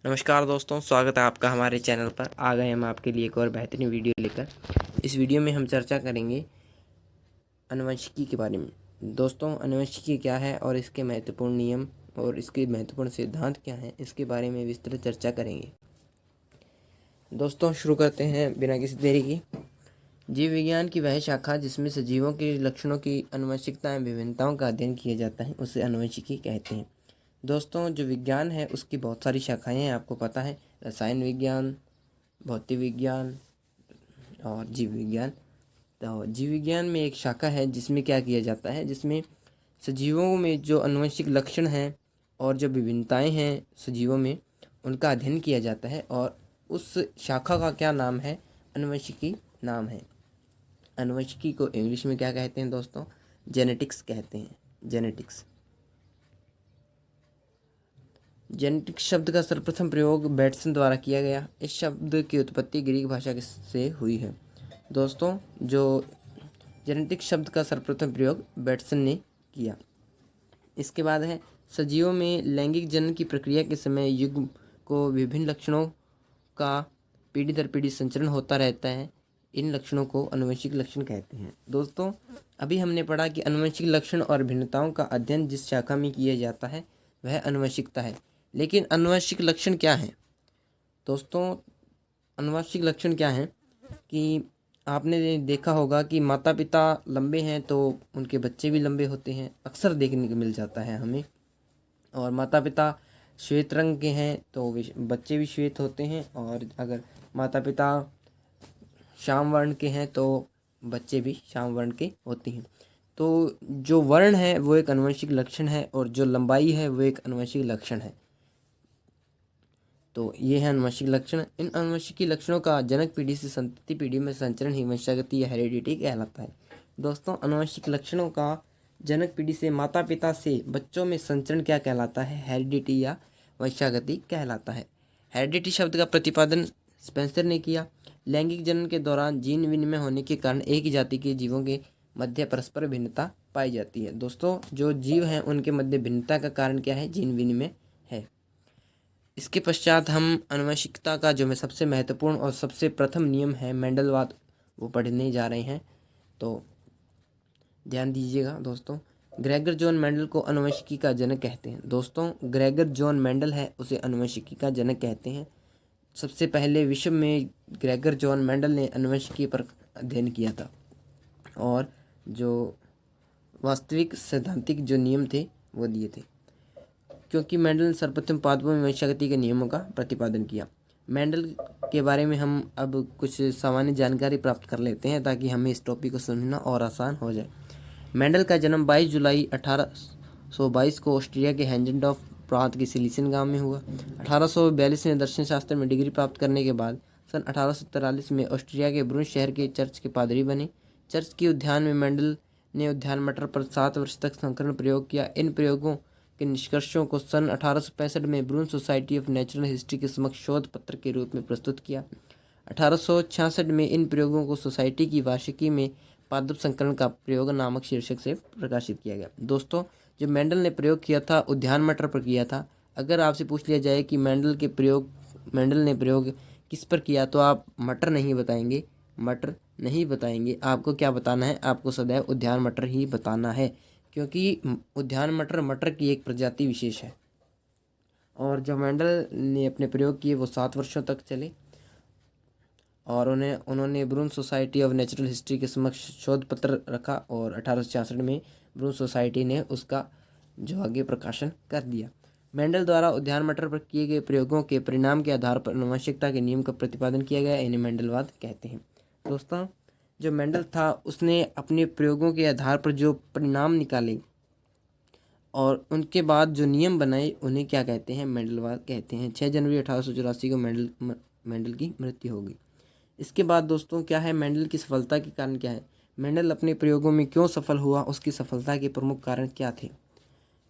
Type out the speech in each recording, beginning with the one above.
नमस्कार दोस्तों, स्वागत है आपका हमारे चैनल पर। आ गए हम आपके लिए एक और बेहतरीन वीडियो लेकर। इस वीडियो में हम चर्चा करेंगे आनुवंशिकी के बारे में। दोस्तों, आनुवंशिकी क्या है और इसके महत्वपूर्ण नियम और इसके महत्वपूर्ण सिद्धांत क्या हैं, इसके बारे में विस्तृत चर्चा करेंगे। दोस्तों, शुरू करते हैं बिना किसी देरी की। जीव विज्ञान की वह शाखा जिसमें सजीवों के लक्षणों की आनुवंशिकता एवं विभिन्नताओं का अध्ययन किया जाता है, उसे आनुवंशिकी कहते हैं। दोस्तों, जो विज्ञान है उसकी बहुत सारी शाखाएं हैं, आपको पता है। रसायन विज्ञान, भौतिक विज्ञान और जीव विज्ञान। तो जीव विज्ञान में एक शाखा है जिसमें क्या किया जाता है, जिसमें सजीवों में जो आनुवंशिक लक्षण हैं और जो विभिन्नताएं हैं सजीवों में, उनका अध्ययन किया जाता है। और उस शाखा का क्या नाम है? आनुवंशिकी नाम है। आनुवंशिकी को इंग्लिश में क्या कहते हैं दोस्तों? जेनेटिक्स कहते हैं। जेनेटिक्स जेनेटिक्स शब्द का सर्वप्रथम प्रयोग बैटसन द्वारा किया गया। इस शब्द की उत्पत्ति ग्रीक भाषा से हुई है। दोस्तों, जो जेनेटिक्स शब्द का सर्वप्रथम प्रयोग बैटसन ने किया। इसके बाद है सजीवों में लैंगिक जनन की प्रक्रिया के समय युग्म को विभिन्न लक्षणों का पीढ़ी दर पीढ़ी संचरण होता रहता है। इन लक्षणों को आनुवंशिक लक्षण कहते हैं। दोस्तों, अभी हमने पढ़ा कि आनुवंशिक लक्षण और भिन्नताओं का अध्ययन जिस शाखा में किया जाता है वह आनुवंशिकता है। लेकिन आनुवंशिक लक्षण क्या है? दोस्तों, आनुवंशिक लक्षण क्या है कि आपने देखा होगा कि माता पिता लंबे हैं तो उनके बच्चे भी लंबे होते हैं, अक्सर देखने को मिल जाता है हमें। और माता पिता श्वेत रंग के हैं तो बच्चे भी श्वेत होते हैं, और अगर माता पिता श्याम वर्ण के हैं तो बच्चे भी श्याम वर्ण के होते हैं। तो जो वर्ण है वो एक आनुवंशिक लक्षण है और जो लंबाई है वो एक आनुवंशिक लक्षण है। तो ये है आनुवंशिक लक्षण। इन आनुवंशिकी लक्षणों का जनक पीढ़ी से संतति पीढ़ी में संचरण ही वंशागति या हेरिडिटी कहलाता है। दोस्तों, आनुवंशिक लक्षणों का जनक पीढ़ी से माता पिता से बच्चों में संचरण क्या कहलाता है? हेरिडिटी या वंशागति कहलाता है। हेरिडिटी शब्द का प्रतिपादन स्पेंसर ने किया। लैंगिक जनन के दौरान जीन विनिमय होने के कारण एक ही जाति के जीवों के मध्य परस्पर भिन्नता पाई जाती है। दोस्तों, जो जीव हैं उनके मध्य भिन्नता का कारण क्या है? जीन विनिमय है। इसके पश्चात हम आनुवंशिकता का जो सबसे महत्वपूर्ण और सबसे प्रथम नियम है मेंडलवाद, वो पढ़ने जा रहे हैं। तो ध्यान दीजिएगा दोस्तों। ग्रेगर जॉन मेंडल को आनुवंशिकी का जनक कहते हैं। दोस्तों, ग्रेगर जॉन मेंडल है उसे आनुवंशिकी का जनक कहते हैं। सबसे पहले विश्व में ग्रेगर जॉन मेंडल ने आनुवंशिकी पर अध्ययन किया था और जो वास्तविक सैद्धांतिक जो नियम थे वो दिए थे, क्योंकि मेंडल ने सर्वप्रथम पादपों में वंशागति के नियमों का प्रतिपादन किया। मेंडल के बारे में हम अब कुछ सामान्य जानकारी प्राप्त कर लेते हैं ताकि हमें इस टॉपिक को समझना और आसान हो जाए। मेंडल का जन्म 22 जुलाई 1822 को ऑस्ट्रिया के हैंजेंडॉर्फ प्रांत के सिलिसियन गांव में हुआ। 1842 में दर्शन शास्त्र में डिग्री प्राप्त करने के बाद सन 1843 में ऑस्ट्रिया के ब्रुन शहर के चर्च के पादरी बने। चर्च के उद्यान में मेंडल ने उद्यान मटर पर 7 वर्ष तक संकरण प्रयोग किया। इन प्रयोगों के निष्कर्षों को सन 1865 में ब्रून सोसाइटी ऑफ नेचुरल हिस्ट्री के समक्ष शोध पत्र के रूप में प्रस्तुत किया। 1866 में इन प्रयोगों को सोसाइटी की वार्षिकी में पादप संकरण का प्रयोग नामक शीर्षक से प्रकाशित किया गया। दोस्तों, जो मेंडल ने प्रयोग किया था उद्यान मटर पर किया था। अगर आपसे पूछ लिया जाए कि मेंडल ने प्रयोग किस पर किया, तो आप मटर नहीं बताएंगे, मटर नहीं बताएंगे। आपको क्या बताना है? आपको सदैव उद्यान मटर ही बताना है, क्योंकि उद्यान मटर की एक प्रजाति विशेष है। और जो मेंडल ने अपने प्रयोग किए वो 7 वर्षों तक चले और उन्होंने ब्रून सोसाइटी ऑफ नेचुरल हिस्ट्री के समक्ष शोध पत्र रखा और 1866 में ब्रून सोसाइटी ने उसका जो आगे प्रकाशन कर दिया। मेंडल द्वारा उद्यान मटर पर किए गए प्रयोगों के परिणाम के आधार पर आनुवंशिकता के नियम का प्रतिपादन किया गया। इन्हें मेंडलवाद कहते हैं। दोस्तों, जो मेंडल था उसने अपने प्रयोगों के आधार पर जो परिणाम निकाले और उनके बाद जो नियम बनाए उन्हें क्या कहते हैं? मेंडलवाद कहते हैं। 6 जनवरी 1884 को मेंडल की मृत्यु हो गई। इसके बाद दोस्तों क्या है? मेंडल की सफलता के कारण क्या है? मेंडल अपने प्रयोगों में क्यों सफल हुआ? उसकी सफलता के प्रमुख कारण क्या थे?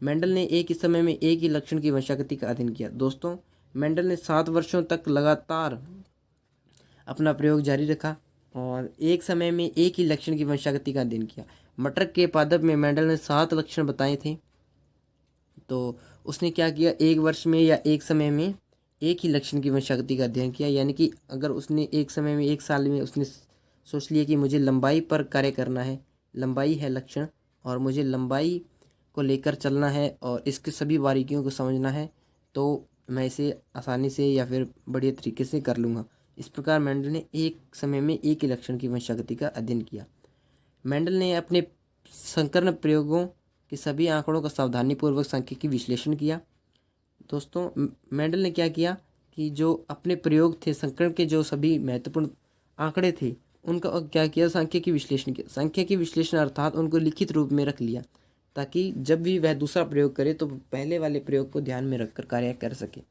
मेंडल ने एक ही समय में एक ही लक्षण की वंशागति का अध्ययन किया। दोस्तों, मेंडल ने 7 वर्षों तक लगातार अपना प्रयोग जारी रखा और एक समय में एक ही लक्षण की वंशागति का अध्ययन किया। मटर के पादप में मेंडल ने 7 लक्षण बताए थे। तो उसने क्या किया? एक वर्ष में या एक समय में एक ही लक्षण की वंशागति का अध्ययन किया, यानी कि अगर उसने एक समय में, एक साल में उसने सोच लिया कि मुझे लंबाई पर कार्य करना है, लंबाई है लक्षण और मुझे लंबाई को लेकर चलना है और इसके सभी बारीकियों को समझना है, तो मैं इसे आसानी से या फिर बढ़िया तरीके से कर लूँगा। इस प्रकार मेंडल ने एक समय में एक ही लक्षण की वंशागति का अध्ययन किया। मेंडल ने अपने संकरण प्रयोगों के सभी आंकड़ों का सावधानीपूर्वक सांख्यिकी विश्लेषण किया। दोस्तों, मेंडल ने क्या किया कि जो अपने प्रयोग थे, संकरण के जो सभी महत्वपूर्ण आंकड़े थे, उनका क्या किया, सांख्यिकी विश्लेषण किया। सांख्यिकी विश्लेषण अर्थात उनको लिखित रूप में रख लिया, ताकि जब भी वह दूसरा प्रयोग करे तो पहले वाले प्रयोग को ध्यान में रखकर कार्य कर सके।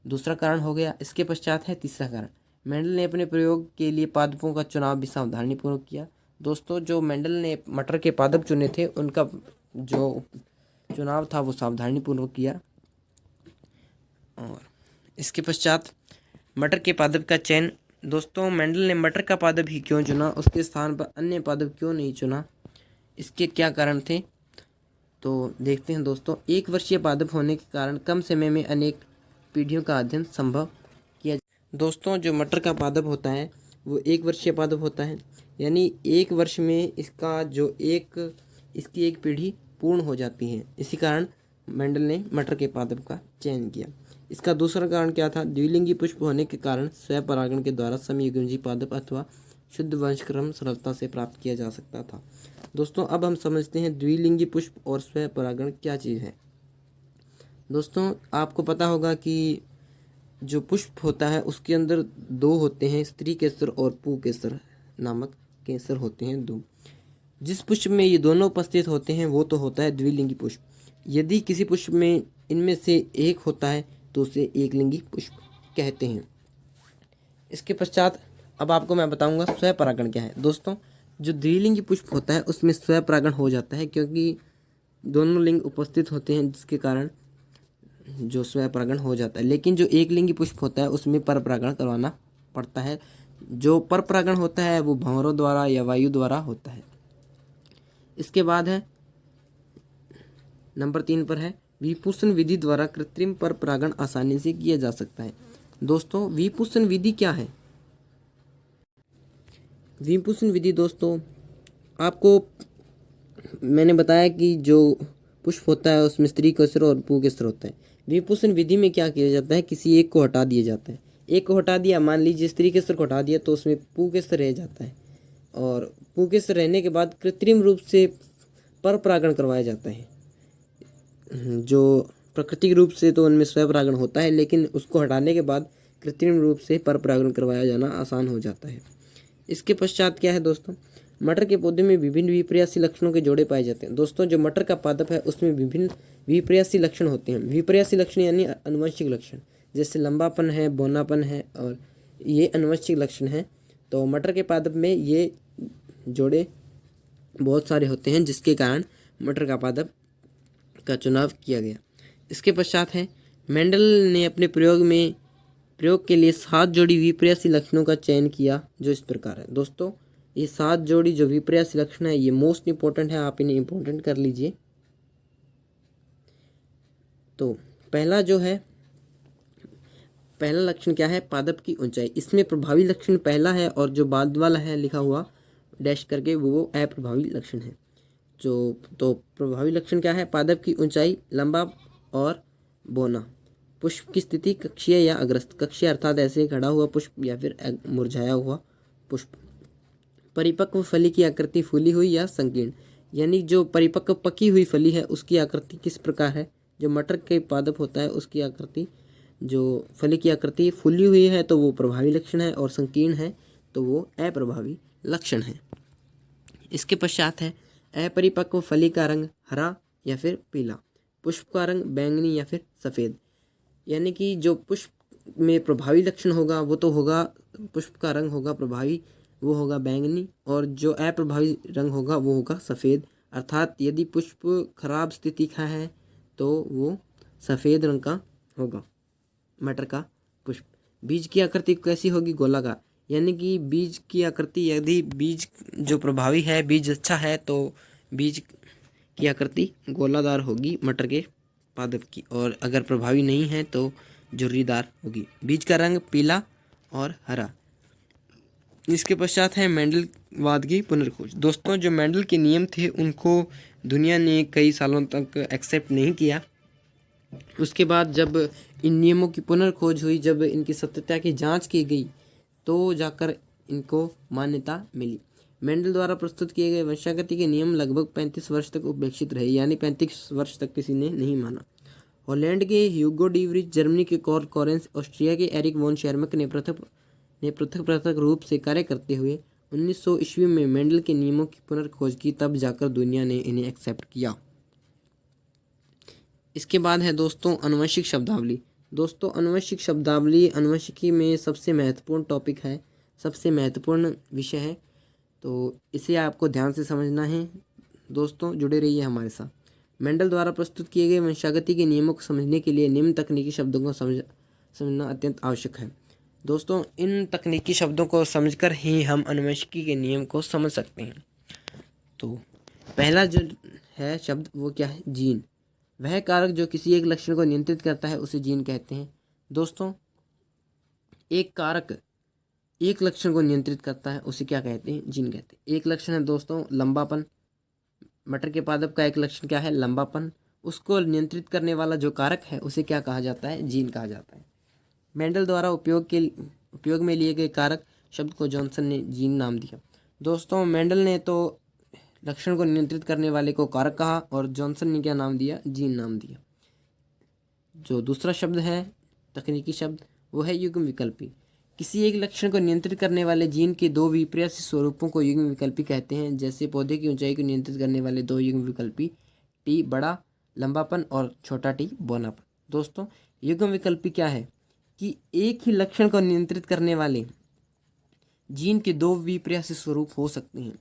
दूसरा कारण हो गया। इसके पश्चात है तीसरा कारण। मेंडल ने अपने प्रयोग के लिए पादपों का चुनाव भी सावधानीपूर्वक किया। दोस्तों, जो मेंडल ने मटर के पादप चुने थे, उनका जो चुनाव था वो सावधानीपूर्वक किया। और इसके पश्चात मटर के पादप का चयन। दोस्तों, मेंडल ने मटर का पादप ही क्यों चुना, उसके स्थान पर अन्य पादप क्यों नहीं चुना, इसके क्या कारण थे, तो देखते हैं। दोस्तों, एक वर्षीय पादप होने के कारण कम समय में अनेक पीढ़ियों का अध्ययन संभव किया। दोस्तों, जो मटर का पादप होता है वो एक वर्षीय पादप होता है, यानी एक वर्ष में इसकी एक पीढ़ी पूर्ण हो जाती है। इसी कारण मेंडल ने मटर के पादप का चयन किया। इसका दूसरा कारण क्या था? द्विलिंगी पुष्प होने के कारण स्वपरागण के द्वारा समयुग्मजी पादप अथवा शुद्ध वंशक्रम सरलता से प्राप्त किया जा सकता था। दोस्तों, अब हम समझते हैं द्विलिंगी पुष्प और स्वपरागण क्या चीज़ है। दोस्तों, आपको पता होगा कि जो पुष्प होता है उसके अंदर दो होते हैं, स्त्री केसर और पुंकेसर नामक केसर होते हैं दो। जिस पुष्प में ये दोनों उपस्थित होते हैं वो तो होता है द्विलिंगी पुष्प। यदि किसी पुष्प में इनमें से एक होता है तो उसे एकलिंगी पुष्प कहते हैं। इसके पश्चात अब आपको मैं बताऊंगा स्वपरागण क्या है। दोस्तों, जो द्विलिंगी पुष्प होता है उसमें स्वपरागण हो जाता है, क्योंकि दोनों लिंग उपस्थित होते हैं, जिसके कारण जो स्वपरागण हो जाता है। लेकिन जो एकलिंगी पुष्प होता है उसमें परपरागण करवाना पड़ता है। जो परपरागण होता है वो भंवरों द्वारा या वायु द्वारा होता है। इसके बाद है नंबर 3 पर है विपुसन विधि द्वारा कृत्रिम परपरागण आसानी से किया जा सकता है। दोस्तों, विपुसन विधि क्या है? विपुसन विधि दोस्तों, आपको मैंने बताया कि जो पुष्प होता है उसमें स्त्री केसर और पुंकेसर होता है। विपुसन विधि में क्या किया जाता है, किसी एक को हटा दिया जाता है। एक को हटा दिया, मान लीजिए स्त्री केसर को हटा दिया, तो उसमें पुंकेसर रह जाता है और पुंकेसर रहने के बाद कृत्रिम रूप से परपरागण करवाया जाता है। जो प्राकृतिक रूप से तो उनमें स्वपरागण होता है, लेकिन उसको हटाने के बाद कृत्रिम रूप से परपरागण करवाया जाना आसान हो जाता है। इसके पश्चात क्या है दोस्तों, मटर के पौधे में विभिन्न विपर्यासी लक्षणों के जोड़े पाए जाते हैं। दोस्तों, जो मटर का पादप है उसमें विभिन्न विपर्यासी लक्षण होते हैं। विपर्यासी लक्षण यानी आनुवंशिक लक्षण, जैसे लंबापन है, बौनापन है, और ये आनुवंशिक लक्षण है। तो मटर के पादप में ये जोड़े बहुत सारे होते हैं, जिसके कारण मटर का पादप का चुनाव किया गया। इसके पश्चात है मेंडल ने अपने प्रयोग के लिए 7 जोड़ी विपर्यासी लक्षणों का चयन किया, जो इस प्रकार है। दोस्तों, ये 7 जोड़ी जो विपर्यासी लक्षण है ये मोस्ट इंपॉर्टेंट है, आप इन्हें इंपॉर्टेंट कर लीजिए। तो पहला लक्षण क्या है? पादप की ऊंचाई। इसमें प्रभावी लक्षण पहला है और जो बाद वाला है लिखा हुआ डैश करके वो अप्रभावी लक्षण है। तो प्रभावी लक्षण क्या है? पादप की ऊंचाई, लंबा और बौना। पुष्प की स्थिति कक्षीय या अग्रस्त। कक्षीय अर्थात ऐसे खड़ा हुआ पुष्प या फिर मुरझाया हुआ पुष्प। परिपक्व फली की आकृति फूली हुई या संकीर्ण, यानी जो परिपक्व पकी हुई फली है उसकी आकृति किस प्रकार है। जो मटर के पादप होता है उसकी आकृति, जो फली की आकृति फूली हुई है तो वो प्रभावी लक्षण है, और संकीर्ण है तो वो अप्रभावी लक्षण है। इसके पश्चात है अपरिपक्व फली का रंग हरा या फिर पीला, पुष्प का रंग बैंगनी या फिर सफ़ेद। यानी कि जो पुष्प में प्रभावी लक्षण होगा वो तो होगा, पुष्प का रंग होगा प्रभावी, वो होगा बैंगनी, और जो अप्रभावी रंग होगा वो होगा सफ़ेद। अर्थात यदि पुष्प खराब स्थिति का है तो वो सफ़ेद रंग का होगा मटर का पुष्प। बीज की आकृति कैसी होगी? गोलाकार, यानी कि बीज की आकृति, यदि बीज जो प्रभावी है, बीज अच्छा है, तो बीज की आकृति गोलादार होगी मटर के पादप की, और अगर प्रभावी नहीं है तो झुर्रीदार होगी। बीज का रंग पीला और हरा। इसके पश्चात है मेंडलवाद की पुनर्खोज। दोस्तों, जो मेंडल के नियम थे उनको दुनिया ने कई सालों तक एक्सेप्ट नहीं किया। उसके बाद जब इन नियमों की पुनर्खोज हुई, जब इनकी सत्यता की जांच की गई, तो जाकर इनको मान्यता मिली। मेंडल द्वारा प्रस्तुत किए गए वंशागति के नियम लगभग 35 वर्ष तक उपेक्षित रहे, यानी 35 वर्ष तक किसी ने नहीं माना। हॉलैंड के ह्यूगो डी व्रीज, जर्मनी के कॉर्ल कॉरेंस, ऑस्ट्रिया के एरिक वॉन शेरमक ने पृथक रूप से कार्य करते हुए 1900 ईस्वी में मेंडल के नियमों की पुनर्खोज की। तब जाकर दुनिया ने इन्हें एक्सेप्ट किया। इसके बाद है दोस्तों आनुवंशिक शब्दावली। दोस्तों, आनुवंशिक शब्दावली आनुवंशिकी में सबसे महत्वपूर्ण टॉपिक है, सबसे महत्वपूर्ण विषय है, तो इसे आपको ध्यान से समझना है। दोस्तों, जुड़े रहिए हमारे साथ। मेंडल द्वारा प्रस्तुत किए गए वंशागति के नियमों को समझने के लिए निम्न तकनीकी शब्दों को समझना अत्यंत आवश्यक है। दोस्तों, इन तकनीकी शब्दों को समझकर ही हम आनुवंशिकी के नियम को समझ सकते हैं। तो पहला जो है शब्द वो क्या है? जीन। वह कारक जो किसी एक लक्षण को नियंत्रित करता है उसे जीन कहते हैं। दोस्तों, एक कारक एक लक्षण को नियंत्रित करता है उसे क्या कहते हैं? जीन कहते हैं। एक लक्षण है दोस्तों लंबापन। मटर के पादप का एक लक्षण क्या है? लंबापन। उसको नियंत्रित करने वाला जो कारक है उसे क्या कहा जाता है? जीन कहा जाता है। मेंडल द्वारा उपयोग में लिए गए कारक शब्द को जॉनसन ने जीन नाम दिया। दोस्तों, मेंडल ने तो लक्षण को नियंत्रित करने वाले को कारक कहा और जॉनसन ने क्या नाम दिया? जीन नाम दिया। जो दूसरा शब्द है तकनीकी शब्द वो है युग्म विकल्पी। किसी एक लक्षण को नियंत्रित करने वाले जीन के दो विपर्यासी स्वरूपों को युग्म विकल्पी कहते हैं। जैसे पौधे की ऊंचाई को नियंत्रित करने वाले दो युग्म विकल्पी, टी बड़ा लंबापन और छोटा टी बौनापन। दोस्तों, युग्म विकल्पी क्या है कि एक ही लक्षण को नियंत्रित करने वाले जीन के दो विपर्यासी स्वरूप हो सकते हैं,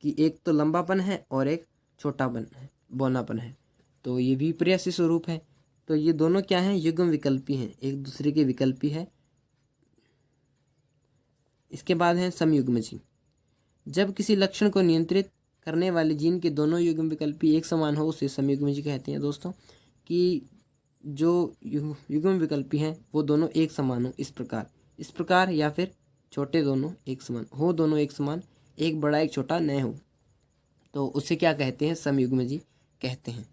कि एक तो लंबापन है और एक छोटापन है, बौनापन है। तो ये विपर्यासी स्वरूप है। तो ये दोनों क्या हैं? युग्म विकल्पी हैं, एक दूसरे के विकल्पी है। इसके बाद है समयुग्मजी। जब किसी लक्षण को नियंत्रित करने वाले जीन के दोनों युग्म विकल्पी एक समान हो उसे समयुग्मजी कहते हैं। दोस्तों, कि जो युग्म विकल्पी हैं वो दोनों एक समान हो, इस प्रकार या फिर छोटे दोनों एक समान हो, दोनों एक समान, एक बड़ा एक छोटा न हो, तो उसे क्या कहते हैं? समयुग्मजी कहते हैं।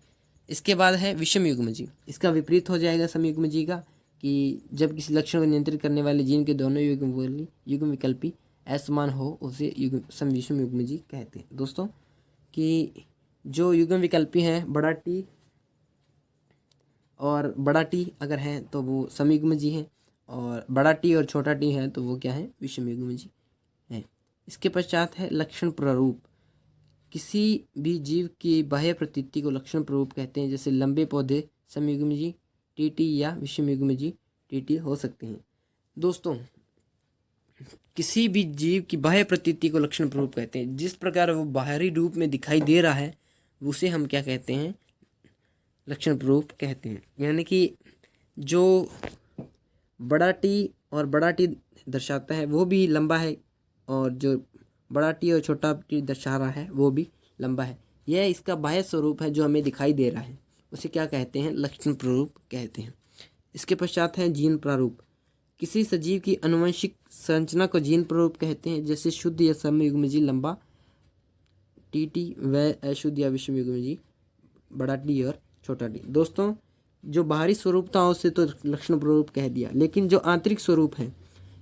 इसके बाद है विषम युग्मजी। इसका विपरीत हो जाएगा समयुग्मजी का, कि जब किसी लक्षण को नियंत्रित करने वाले जीन के दोनों युग्म विकल्पी असमान हो उसे विषम युग्मजी कहते हैं। दोस्तों, कि जो युग्म विकल्पी हैं बड़ा टी और बड़ा टी अगर हैं तो वो समयुग्मजी हैं, और बड़ा टी और छोटा टी है तो वो क्या है? विषम युग्मजी है। इसके पश्चात है लक्षण प्रारूप। किसी भी जीव की बाह्य प्रतीति को लक्षण प्रारूप कहते हैं। जैसे लंबे पौधे समयुग्मजी टीटी या विषमयुग्मजी टीटी हो सकते हैं। दोस्तों, किसी भी जीव की बाह्य प्रतीति को लक्षण प्रारूप कहते हैं। जिस प्रकार वो बाहरी रूप में दिखाई दे रहा है उसे हम क्या कहते हैं? लक्षण प्रारूप कहते हैं। यानी कि जो बड़ा टी और बड़ा टी दर्शाता है वो भी लंबा है, और जो बड़ा टी और छोटा टी दर्शा रहा है वो भी लंबा है। यह इसका बाह्य स्वरूप है जो हमें दिखाई दे रहा है, उसे क्या कहते हैं? लक्षण प्रारूप कहते हैं। इसके पश्चात है जीन प्रारूप। किसी सजीव की आनुवंशिक संरचना को जीन प्रारूप कहते हैं। जैसे शुद्ध या समयुग्मजी लंबा टी व अशुद्ध या विषमयुग्मजी बड़ा टी और छोटा टी। दोस्तों, जो बाहरी स्वरूप था उसे तो लक्षण प्रारूप कह दिया, लेकिन जो आंतरिक स्वरूप है,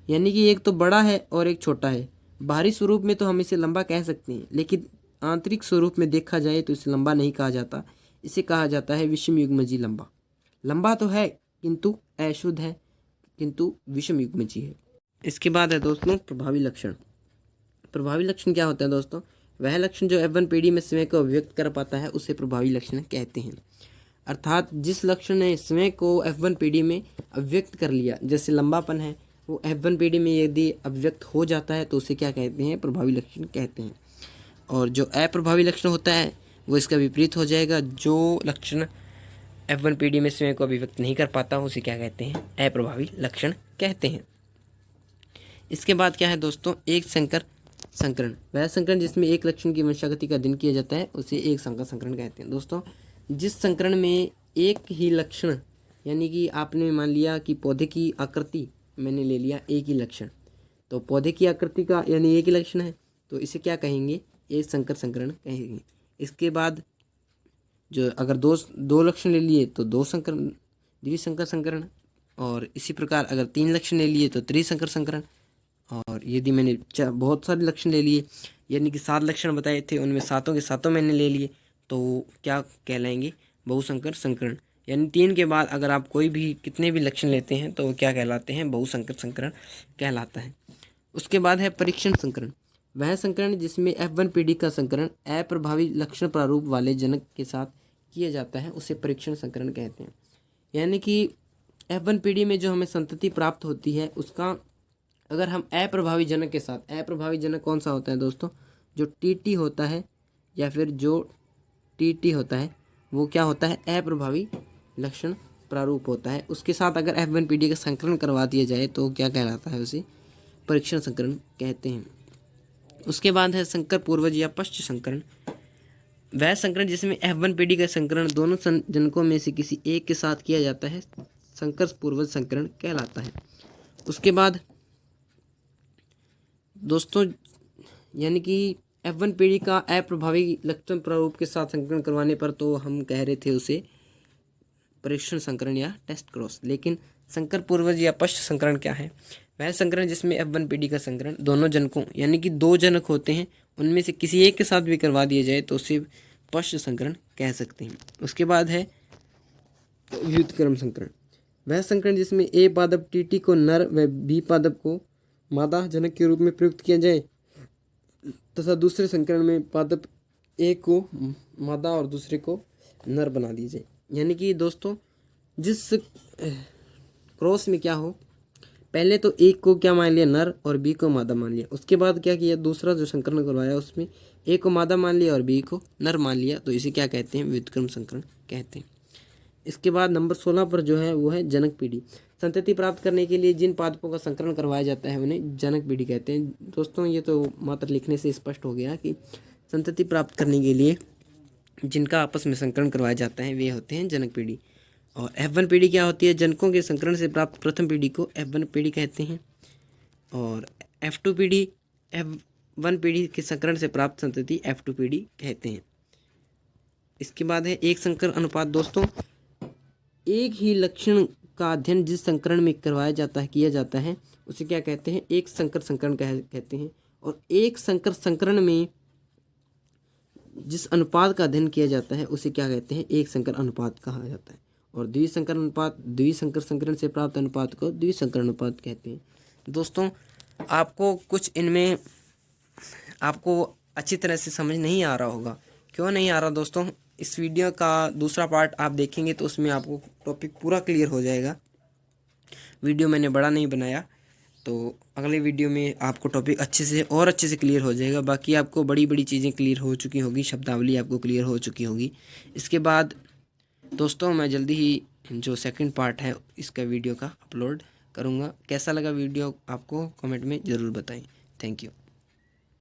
यानी कि एक तो बड़ा है और एक छोटा है, बाहरी स्वरूप में तो हम इसे लंबा कह सकते हैं, लेकिन आंतरिक स्वरूप में देखा जाए तो इसे लंबा नहीं कहा जाता, इसे कहा जाता है विषमयुग्मजी लंबा। लंबा तो है किंतु अशुद्ध है, किंतु विषमयुग्मजी है। इसके बाद है दोस्तों प्रभावी लक्षण। प्रभावी लक्षण क्या होता है दोस्तों? वह लक्षण जो F1 पीढ़ी में स्वयं को अभिव्यक्त कर पाता है उसे प्रभावी लक्षण कहते हैं। अर्थात जिस लक्षण ने स्वयं को F1 पीढ़ी में अभिव्यक्त कर लिया, जैसे लंबापन है, वो F1 पीढ़ी में यदि अभिव्यक्त हो जाता है तो उसे क्या कहते हैं? प्रभावी लक्षण कहते हैं। और जो अप्रभावी लक्षण होता है वो इसका विपरीत हो जाएगा। जो लक्षण F1 पीढ़ी में स्वयं को अभिव्यक्त नहीं कर पाता उसे क्या कहते हैं? अप्रभावी लक्षण कहते हैं। इसके बाद क्या है दोस्तों? एक संकर संकरण। वह संकरण जिसमें एक लक्षण की वंशागति का अध्ययन किया जाता है उसे एक संकर संकरण कहते हैं। दोस्तों, जिस संकरण में एक ही लक्षण यानी कि आपने मान लिया कि पौधे की आकृति मैंने ले लिया एक ही लक्षण, तो पौधे की आकृति का यानी एक ही लक्षण है, तो इसे क्या कहेंगे, एक संकर संकरण कहेंगे। इसके बाद जो अगर दो लक्षण ले लिए तो दो संकर द्विसंकर संकरण, और इसी प्रकार अगर तीन लक्षण ले लिए तो त्रिसंकर संकरण, और यदि मैंने बहुत सारे लक्षण ले लिए यानी कि 7 लक्षण बताए थे उनमें सातों के सातों मैंने ले लिए तो क्या कहलाएंगे, बहुसंकर संकरण। यानी 3 के बाद अगर आप कोई भी कितने भी लक्षण लेते हैं तो वो क्या कहलाते हैं, बहुसंकर संकरण कहलाता है। उसके बाद है परीक्षण संकरण। वह संकरण जिसमें F1 पीढ़ी का संकरण अप्रभावी लक्षण प्रारूप वाले जनक के साथ किया जाता है उसे परीक्षण संकरण कहते हैं। यानी कि F1 पीढ़ी में जो हमें संतति प्राप्त होती है उसका अगर हम अप्रभावी जनक के साथ, अप्रभावी जनक कौन सा होता है दोस्तों, जो टीटी होता है या फिर जो टीटी होता है वो क्या होता है, अप्रभावी लक्षण प्रारूप होता है, उसके साथ अगर F1 पीढ़ी का संकरण करवा दिया जाए तो क्या कहलाता है, उसे परीक्षण संकरण कहते हैं। उसके बाद है संकर पूर्वज या पश्च संकरण। वह संकरण जिसमें F1 पीढ़ी का संकरण दोनों जनकों में से किसी एक के साथ किया जाता है संकर पूर्वज संकरण कहलाता है। उसके बाद दोस्तों यानी कि F1 पीढ़ी का अप्रभावी लक्षण प्रारूप के साथ संकरण करवाने पर तो हम कह रहे थे उसे परीक्षण संकरण या टेस्ट क्रॉस। लेकिन संकर पूर्वज या पश्च संकरण क्या है, वह संकरण जिसमें F1 पीढ़ी का संकरण दोनों जनकों यानी कि 2 जनक होते हैं उनमें से किसी एक के साथ भी करवा दिया जाए तो उसे पश्च संकरण कह सकते हैं। उसके बाद है व्युत्क्रम संकरण। वह संकरण जिसमें ए पादप टीटी को नर व बी पादप को मादा जनक के रूप में प्रयुक्त किया जाए तथा दूसरे संकरण में पादप ए को मादा और दूसरे को नर बना दिया जाए। यानी कि दोस्तों जिस क्रॉस में क्या हो, पहले तो एक को क्या मान लिया नर और बी को मादा मान लिया, उसके बाद क्या किया दूसरा जो संकरण करवाया उसमें ए को मादा मान लिया और बी को नर मान लिया, तो इसे क्या कहते हैं, व्युत्क्रम संकरण कहते हैं। इसके बाद नंबर 16 पर जो है वो है जनक पीढ़ी। संतति प्राप्त करने के लिए जिन पादपों का संकरण करवाया जाता है उन्हें जनक पीढ़ी कहते हैं। दोस्तों ये तो मात्र लिखने से स्पष्ट हो गया कि संतति प्राप्त करने के लिए जिनका आपस में संकरण करवाया जाता है वे होते हैं जनक पीढ़ी। और F1 पीढ़ी क्या होती है, जनकों के संकरण से प्राप्त प्रथम पीढ़ी को F1 पीढ़ी कहते हैं, और F2 पीढ़ी F1 पीढ़ी के संकरण से प्राप्त संतति F2 पीढ़ी कहते हैं। इसके बाद है एक संकर अनुपात। दोस्तों एक ही लक्षण का अध्ययन जिस संकरण में करवाया जाता है किया जाता है उसे क्या कहते हैं, एक संकर संकरण कहते हैं। और एक संकर संकरण में जिस अनुपात का अध्ययन किया जाता है उसे क्या कहते हैं, एक संकर अनुपात कहा जाता है। और द्विसंकर अनुपात, द्विसंकर संकरण से प्राप्त अनुपात को द्विसंकर अनुपात कहते हैं। दोस्तों आपको कुछ इनमें आपको अच्छी तरह से समझ नहीं आ रहा होगा, क्यों नहीं आ रहा दोस्तों, इस वीडियो का दूसरा पार्ट आप देखेंगे तो उसमें आपको टॉपिक पूरा क्लियर हो जाएगा। वीडियो मैंने बड़ा नहीं बनाया, तो अगले वीडियो में आपको टॉपिक अच्छे से क्लियर हो जाएगा। बाकी आपको बड़ी बड़ी चीज़ें क्लियर हो चुकी होगी, शब्दावली आपको क्लियर हो चुकी होगी। इसके बाद दोस्तों मैं जल्दी ही जो सेकंड पार्ट है इसका वीडियो का अपलोड करूँगा। कैसा लगा वीडियो आपको कमेंट में ज़रूर बताएं। Thank you.